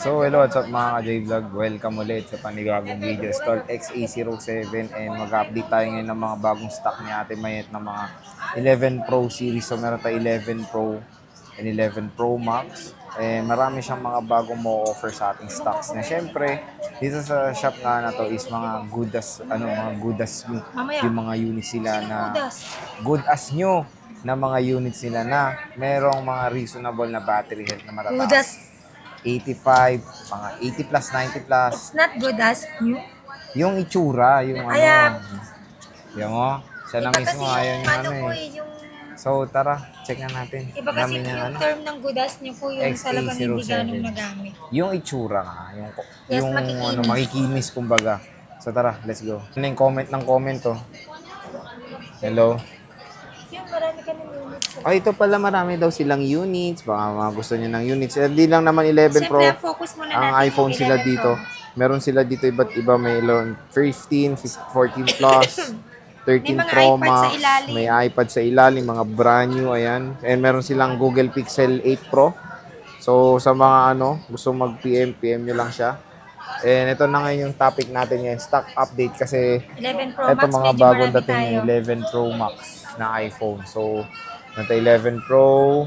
So, hello, what's up mga ka-J-Vlog? Welcome ulit sa panibagong video. Stall XA07 and mag-update tayo ngayon ng mga bagong stock ni Ate Mayet ng mga 11 Pro series. So, meron tayo 11 Pro and 11 Pro Max. Marami siyang mga bagong mo-offer sa ating stocks. Na syempre, dito sa shop na to is mga good as new. Yung mga units sila na good as new na mga units nila na merong mga reasonable na battery health na matataas. 85, mga 80 plus, 90 plus. It's not good as new. Yung itsura, yung ano. Yung siya na mismo ayaw yung ano eh. So tara, check na natin. Iba kasi yung term ng good as new po yung talagang hindi ganong magamit. Yung itsura nga, yung ano, makikinis kumbaga. So tara, let's go. Ano yung comment ng comment to? Hello? Marami ka ng units. Ito pala marami daw silang units. Baka mga gusto niyo ng units. Hindi lang naman 11 Pro. Ang iPhone sila dito. Meron sila dito iba't iba. May 15, 14 Plus, 13 Pro Max. May iPad sa ilalim. Mga brand new. Ayan. And meron silang Google Pixel 8 Pro. So sa mga gusto mag-PM nyo lang siya. And ito na ngayon yung topic natin ngayon. Stock update kasi 11 Pro ito Max, mga bagong dating yung 11 Pro Max na iPhone. So, nata 11 Pro.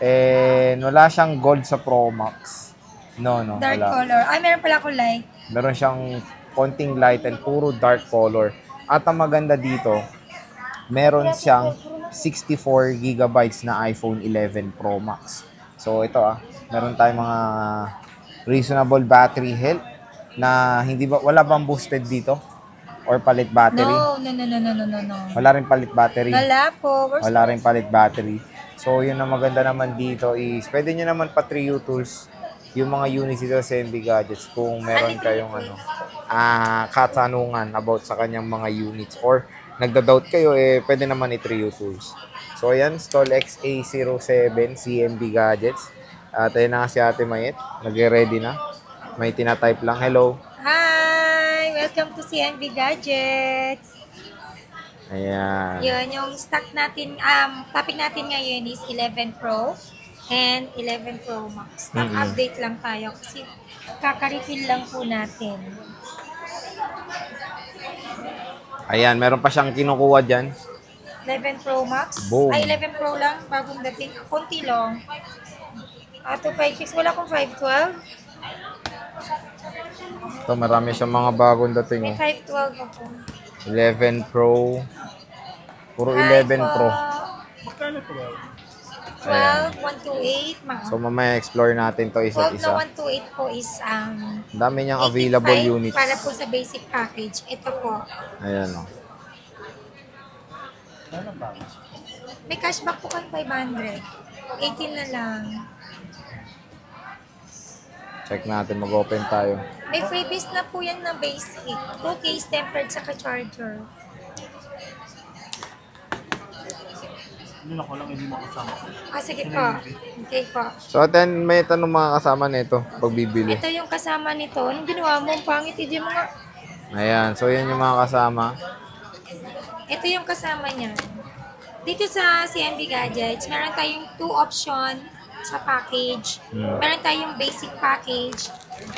And wala siyang gold sa Pro Max. No, dark wala. Color. Ay, meron pala kulay. Meron siyang konting light and puro dark color. At ang maganda dito, meron siyang 64 gigabytes na iPhone 11 Pro Max. So, ito meron tayong mga reasonable battery health na wala bang boosted dito? Or palit battery? No. Wala rin palit battery? Wala po. Wala rin palit battery. So, yun ang maganda naman dito is, pwede nyo naman pa 3U tools yung mga units dito sa MB Gadgets kung meron kayong katanungan about sa kanyang mga units or nagda-doubt kayo, pwede naman i-3U tools. So, ayan, Stall XA07 CMB Gadgets. At ayun na si Ate Mayet. Nag-ready na. May tinatype lang. Hello. Hi! Welcome to CMB Gadgets. Ayan. Yun, yung stock natin, topic natin ngayon is 11 Pro and 11 Pro Max. Stock update lang tayo kasi kaka-refill lang po natin. Ayan, meron pa siyang kinukuha dyan. 11 Pro Max? Boom. Ay, 11 Pro lang, bagong dating. Kunti lang. 256, wala kong 512. Ito, marami siyang mga bagong dating. May 512 ako. 11 Pro. Puro 11 Pro. 12, 128. So, mamaya explore natin to isa't 12 isa. na 128 po is dami niyang available 85 units. para po sa basic package. Ito po. Ayan o. May cashback po kayo 500. 18 na lang. Check natin. Mag-open tayo. May freebies na po yan na basic. 2 case tempered sa charger. Yun ako lang hindi makasama. Sige po. Okay po. So, atin may tanong mga kasama nito pag bibili. Ito yung kasama nito. Anong ginawa mo? Pangit, hindi mo nga. Ayan. So, yan yung mga kasama. Ito yung kasama niya. Dito sa CMB Gadgets, meron tayong 2 option sa package. Meron tayong basic package.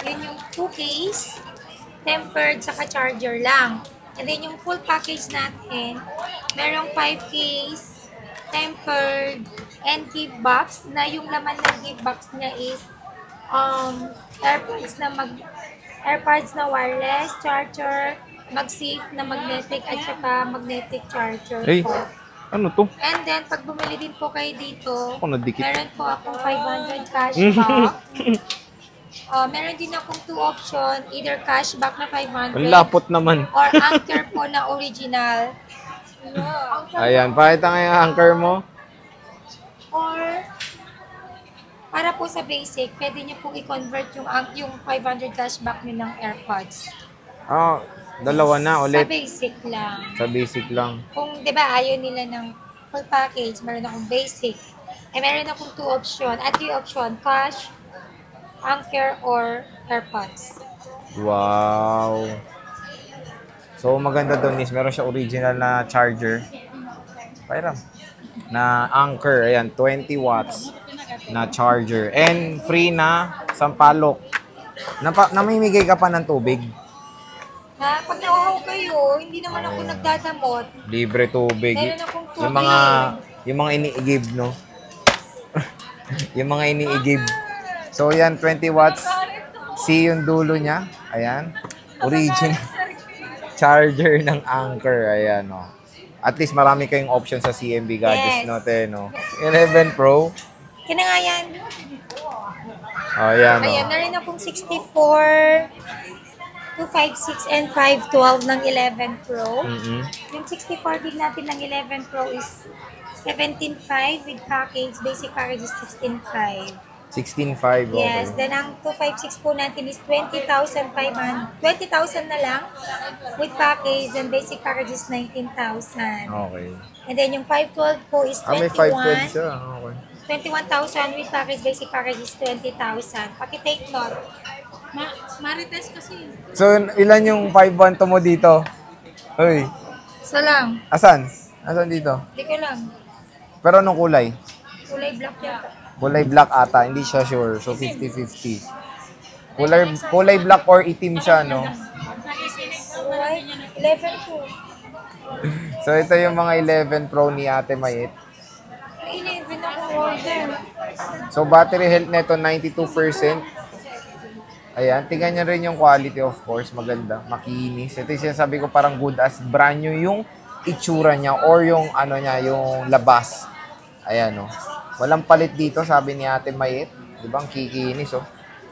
Yun yung 2 case, tempered, saka charger lang. And then yung full package natin, merong 5 case, tempered, and gift box, na yung laman ng gift box niya is AirPods na wireless, charger, MagSafe na magnetic, at saka magnetic charger. Hey, ano to? And then, pag bumili din po kayo dito, nadikit. meron po akong 500 cashback. Meron din akong 2 option, either cashback na 500 Ang lapot naman. or anchor po na original. Ayan, pakita nga yung anchor mo. Or, para po sa basic, pwede nyo pong i-convert yung 500 cashback nyo ng AirPods. Dalawa na ulit. Sa basic lang. Sa basic lang. Kung, di ba, ayaw nila ng full package, meron akong basic. Meron akong 2 option. At 3 option, cash, anchor, or AirPods. Wow. So, maganda doon is meron siya original na charger. Pairam. Na Anchor. Ayan, 20 watts na charger. And free na Sampalok. Namimigay ka pa ng tubig. Ha? Pag nauhaw kayo, hindi naman ako nagdadamot. Libre tubig. Meron akong tubig. Yung mga iniigib, no? Yung mga iniigib. So, yan, 20 watts. See yung dulo niya. Ayan. Original charger ng Anker. Ayan, no? At least marami kayong option sa CMB gadgets, Yes. no, te, no? 11 Pro. Kaya nga yan. Ayan, no? Ayan, na rin akong 64, 256, and 512 ng 11 Pro. Mm-mm. Yung 64 gig natin ng 11 Pro is 17.5 with package. Basic package is 16.5. 16.5, okay. Yes, then ang 256 po natin is 20,500. 20,000 na lang with package, and basic package is 19,000. Okay. And then yung 512 po is May 512 siya. Okay. 21,000 with package, basic package is 20,000. Paki-take note. Marites kasi. So, ilan yung 512 mo dito? Uy, Isa lang. asan? Asan dito? Hindi ko lang. Pero anong kulay? Kulay black yata. Kulay black ata, hindi siya sure. So, 50-50. Kulay black or itim siya, no? Right? 11 po. So, ito yung mga 11 Pro ni Ate Mayet. 11 ako order. So, battery health nito 92%. Ayan, tingnan niya rin yung quality, of course. Maganda, makinis. Ito yung sinasabi ko, parang good as brand new yung itsura niya or yung ano niya, yung labas. Ayan, no? Walang palit dito, sabi ni Ate Mayet. Di ba? Ang kikinis, oh.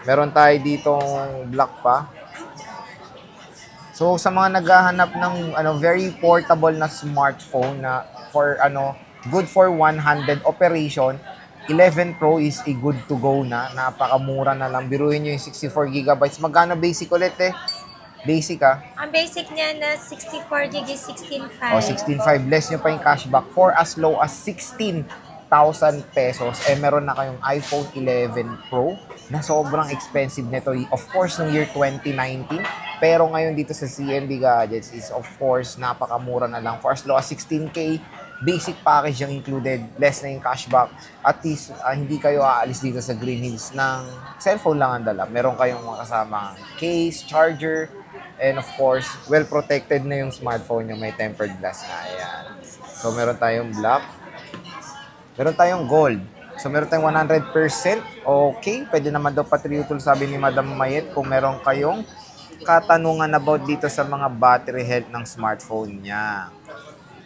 Meron tayo ditong black pa. So, sa mga naghahanap ng very portable na smartphone na for good for one-handed operation, 11 Pro is a good to go na. Napakamura na lang. Biruin nyo yung 64 gigabytes. Magkano basic ulit eh? Basic Ang basic niya na 64 gig is 16.5. O, 16.5. Less nyo pa yung cashback for as low as 16,000 pesos. Eh, meron na kayong iPhone 11 Pro na sobrang expensive nito. Of course, noong year 2019. Pero ngayon dito sa CMB Gadgets is of course, napakamura na lang. For as low as 16K, basic package yung included. Less na yung cashback. At least, hindi kayo aalis dito sa Green Hills ng cellphone lang ang dala. Meron kayong mga kasama case, charger, and of course, well protected na yung smartphone nyo. May tempered glass na. Ayan. So, meron tayong black. Meron tayong gold. So, meron tayong 100%. Okay. Pwede naman daw patriotol, sabi ni Madam Mayet, kung meron kayong katanungan about dito sa mga battery health ng smartphone niya.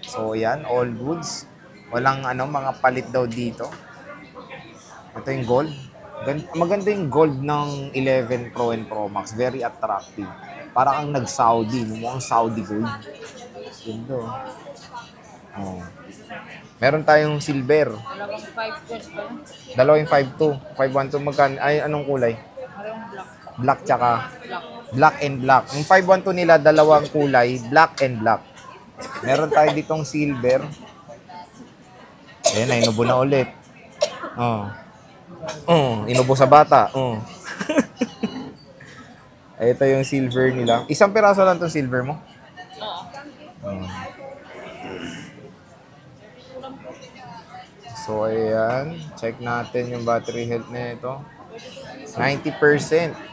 So, yan. All goods. Walang mga palit daw dito. Ito yung gold. Maganda yung gold ng 11 Pro and Pro Max. Very attractive. Parang ang nag-Saudi. Mukhang Saudi gold. Ganda. Oh. Meron tayong silver. Dalawang 5.2. 5.12 magkano? Ay, anong kulay? Black tsaka black and black. Yung 512 nila, dalawang kulay, black and black. Meron tayo ditong silver. Ayan na, inubo na ulit. Inubo sa bata. Ito yung silver nila. Isang piraso lang itong silver mo? Oo. So, ayan. Check natin yung battery health na ito. 90%.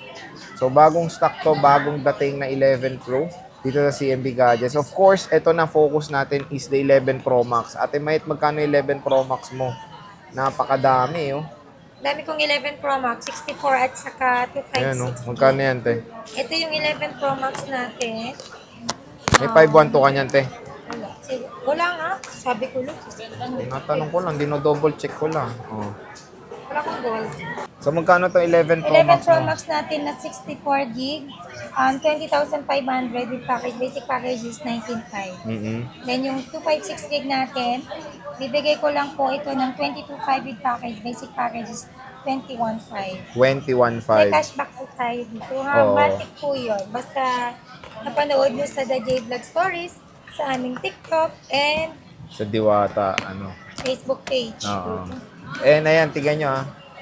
So, bagong stock to, bagong dating na 11 Pro dito sa CMB Gadgets. Of course, ito na focus natin is the 11 Pro Max. Ate Mayet, magkano 11 Pro Max mo? Napakadami, oh. Dami kong 11 Pro Max, 64 at saka 256. Ayan, oh. Magkano yan, te? Ito yung 11 Pro Max natin. May 512 ka niyan, te. Wala nga. Sabi ko lang. Natanong ko lang, dino-double check ko lang. Oh. Wala akong gold. So, magkano to 11 Pro 11 Max Pro mo? Max natin na 64 gig. 20,500 with package. Basic package is 19,500. Then yung 256 gig natin, bibigay ko lang po ito ng 22,500 with package. Basic package is 21,500. 21.5. May cashback po tayo dito. Matik po yun. Basta napanood nyo sa The J Vlog Stories, sa aming TikTok, and Sa Diwata, Facebook page. Oo. And ayan, tignan nyo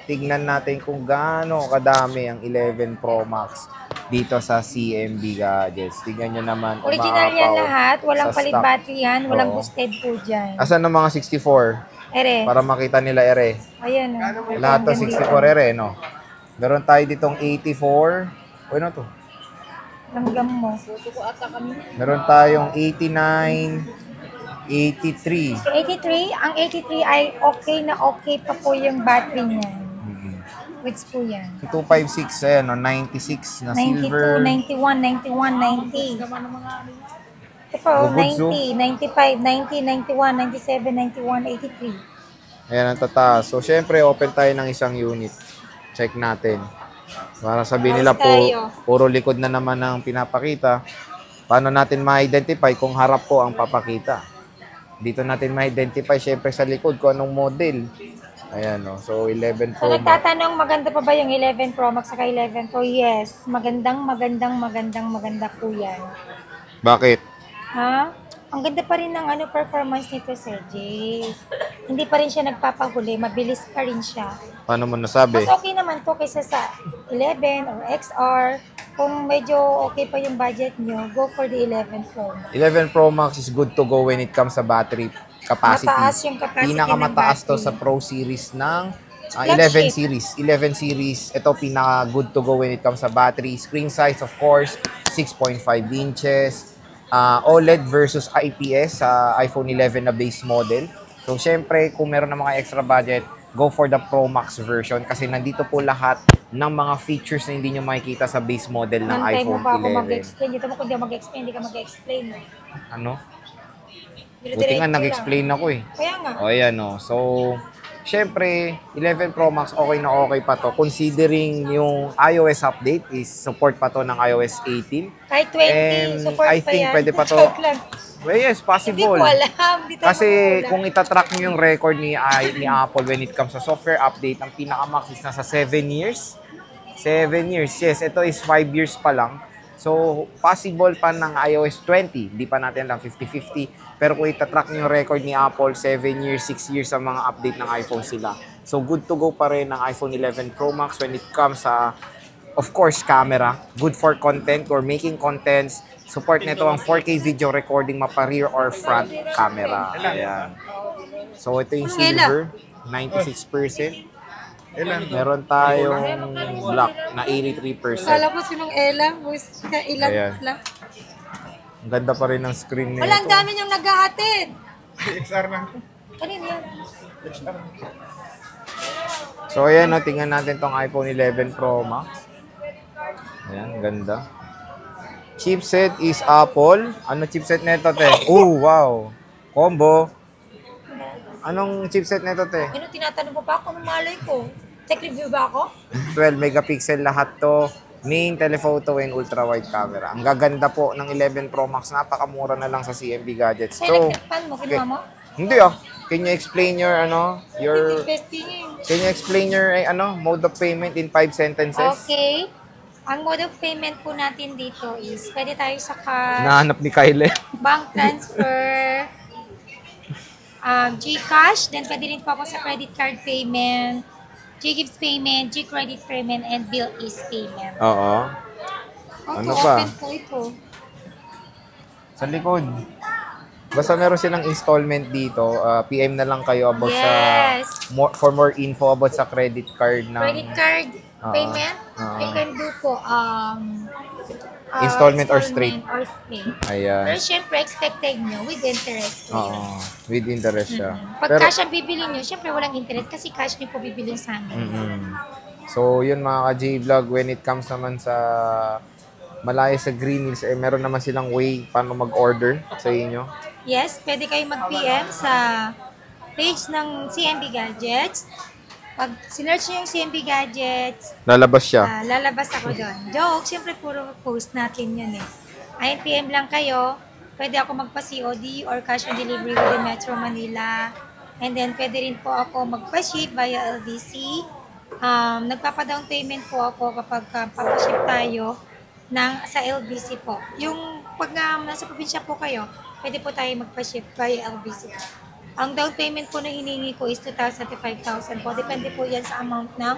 Tignan natin kung gaano kadami ang 11 Pro Max dito sa CMB Gadgets. Tignan nyo naman. Original yan lahat. Walang sa palit stock. battery yan. Walang Oo. boosted po dyan. Asan ang mga 64? Ere. Para makita nila ere. Ayan. Lahat to 64 ere, no? Meron tayo ditong 84. O ano to? Langgam mo. Meron tayong 89, 83. 83, ang 83 ay okay pa po yung battery niya. Which po yan? 256, ayan, no? 96 na 92, silver. 91, 91, 90. Ito po, Gugudzu. 90, 95, 90, 91, 97, 91, 83. Ayan ang tataas. So, syempre, open tayo ng isang unit. Check natin. Para sabihin nila po, Tayo. puro likod na naman ang pinapakita. Paano natin ma-identify kung harap po ang papakita? Dito natin ma-identify syempre sa likod kung anong model. Ayan, no? So, 11 So, Pro Max. nagtatanong, maganda pa ba yung 11 Pro Max saka 11 Pro? Yes. Maganda po yan. Bakit? Ha? Ang ganda pa rin ng performance nito, Sir Jay. Hindi pa rin siya nagpapahuli. Mabilis pa rin siya. Paano mo nasabi? Mas okay naman to kaysa sa 11 or XR. Kung medyo okay pa yung budget nyo, go for the 11 Pro Max. 11 Pro Max is good to go when it comes sa battery capacity. Mataas yung capacity Pinakamataas ng to battery. sa Pro series ng 11 Flagship. series. 11 series, ito pinaka good to go when it comes sa battery. Screen size, of course, 6.5 inches. OLED versus IPS sa iPhone 11 na base model. So, syempre, kung meron ng mga extra budget, go for the Pro Max version kasi nandito po lahat ng mga features na hindi nyo makikita sa base model ng Nantay mo iPhone pa ako 11. mag-explain. Dito mo kung di ako mag-explain, hindi ka mag-explain. Ano? Buti Dire-diretso nga lang. nag-explain ako eh. Kaya nga. O, ayan o. So, syempre, 11 Pro Max okay pa to. Considering yung iOS update is support pa to ng iOS 18. Kahit 20, And support I pa think yan. pwede pa to. Joke lang. Well, yes, Hindi possible. ko alam. Hindi tayo Kasi mag-uulam. kung itatrack nyo yung record ni Apple when it comes sa software update, ang pinaka-max is nasa 7 years. 7 years. Yes, ito is 5 years pa lang. So, possible pa ng iOS 20. Hindi pa natin lang 50-50. Pero kung itatrack nyo yung record ni Apple, 7 years, 6 years sa mga update ng iPhone sila. So, good to go pa rin ng iPhone 11 Pro Max when it comes sa, of course, camera. Good for content or making contents. Support nito ang 4K video recording mapa rear or front camera. Ayan. So, ito yung silver, 96%. Meron tayong black na 83%. Kala ko sinong Ella. Ilan Ayan. pala. Ang ganda pa rin ng screen nito. Wala, ang dami niyong naghahatid. XR na. Kanina yan. So, ayan, no, tingnan natin tong iPhone 11 Pro Max. Ayan, ganda. Chipset is Apple. Ano chipset nito, te? Oh, wow. Combo. Anong chipset nito, te? Ano, tinatanong mo pa ako? Anong malay ko? Tech review ba ako? 12 megapixel lahat to. Main, telephoto, and ultra-wide camera. Ang gaganda po ng 11 Pro Max. Napakamura na lang sa CMB Gadgets. Sa So, electric fan mo, kinuha mo? hindi Can you explain your, Testing eh. can you explain your, mode of payment in 5 sentences? Okay. Ang mode of payment po natin dito is pwede tayo sa card, Nahanap ni Kyle. bank transfer, GCash, then pwede rin po ako sa credit card payment, GGives payment, G-credit payment, and Bill is payment. Oo. Okay, Ano pa? open po ito. Sa likod. Basta meron silang installment dito, PM na lang kayo about Yes. for more info about sa credit card ng Credit card Oo. payment, Oo. you can do po Installment or straight. Or straight. Ayan. Pero syempre, expected nyo with interest po yun. Oo. With interest siya. Pag Pero, cash ang bibili nyo, syempre walang interest kasi cash nyo po bibili sa amin. So, yun mga ka-J-Vlog, when it comes naman sa malaya sa Green Hills, meron naman silang way paano mag-order sa inyo. Yes, pwede kayo mag-PM sa page ng CMB Gadgets. Pag sinerch nyo yung CMB Gadgets, Lalabas siya. lalabas ako doon. Joke, syempre puro post natin yun eh. Ayun, PM lang kayo. Pwede ako magpa-COD or cash on delivery within Metro Manila. And then, pwede rin po ako magpa-ship via LDC. Nagpapa-down payment po ako kapag papaship tayo sa LBC po. Yung pag nasa probinsya po kayo, pwede po tayo magpa-ship via LBC. Ang down payment po na hiningi ko is 2,000 to 5,000 po. Depende po yan sa amount ng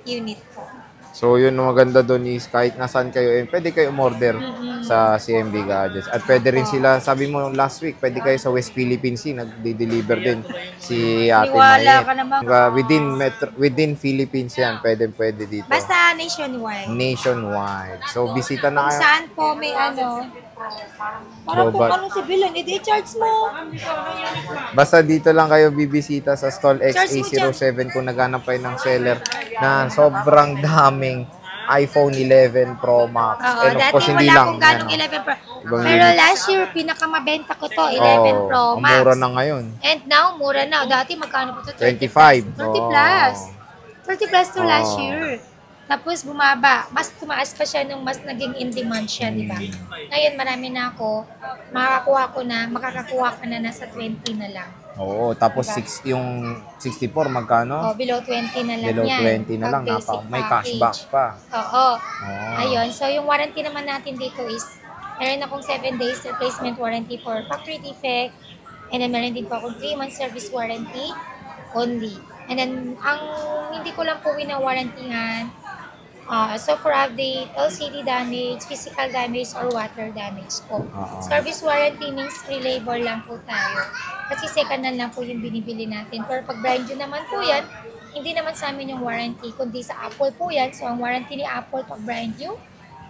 unit po. So, yun ang maganda doon is kahit nasan kayo, pwede kayo umorder sa CMB Gadgets. At pwede rin sila, sabi mo last week, pwede kayo sa West Philippines Sea, nagde-deliver din si Ate Niwala Mayet. ka naman. Within Philippines yan, pwede dito. Basta nationwide. Nationwide. So, bisita na Kung kayo. saan po may parang kung Global. anong sibilan, i-charge mo. Basta dito lang kayo bibisita sa stall Charge mo XA07 kung naghanap kayo ng seller na sobrang daming iPhone 11 Pro Max. Oo, And of dati course, hindi wala lang. akong ganong yan, 11 Pro. Ibang Pero units. last year, pinakamabenta ko to, 11 Oo, Pro ang Max. mura na ngayon. And now, mura na. Dati magkano po to? 25. 30 plus. 30 plus to last Oo. year. Tapos bumaba. Mas tumaas pa siya nung mas naging in demand siya, di ba? Ngayon, marami na ako. Makakakuha ka na nasa 20 na lang. Oo, tapos Diba? yung 64 magkano? O, below 20 na lang Below yan. 20 na lang. Pag basic May package. cashback pa. Oo. Oo. Ayun. So, yung warranty naman natin dito is, meron akong 7 days replacement warranty for factory defect. And then, meron din po akong 3 months service warranty only. And then, ang hindi ko lang po wina-warrantyhan, so for update, LCD damage, physical damage, or water damage po. Oo. Service warranty means free labor lang po tayo. Kasi second hand lang po yung binibili natin. Pero pag brand new naman po yan, hindi naman sa amin yung warranty, kundi sa Apple po yan. So, ang warranty ni Apple pag brand new,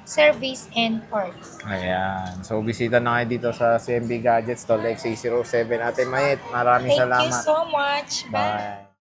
service and parts. Ayan. So, bisita na kayo dito sa CMB Gadgets, Stall XA07. Ate Mayet, maraming Thank salamat. you so much. Bye. Bye.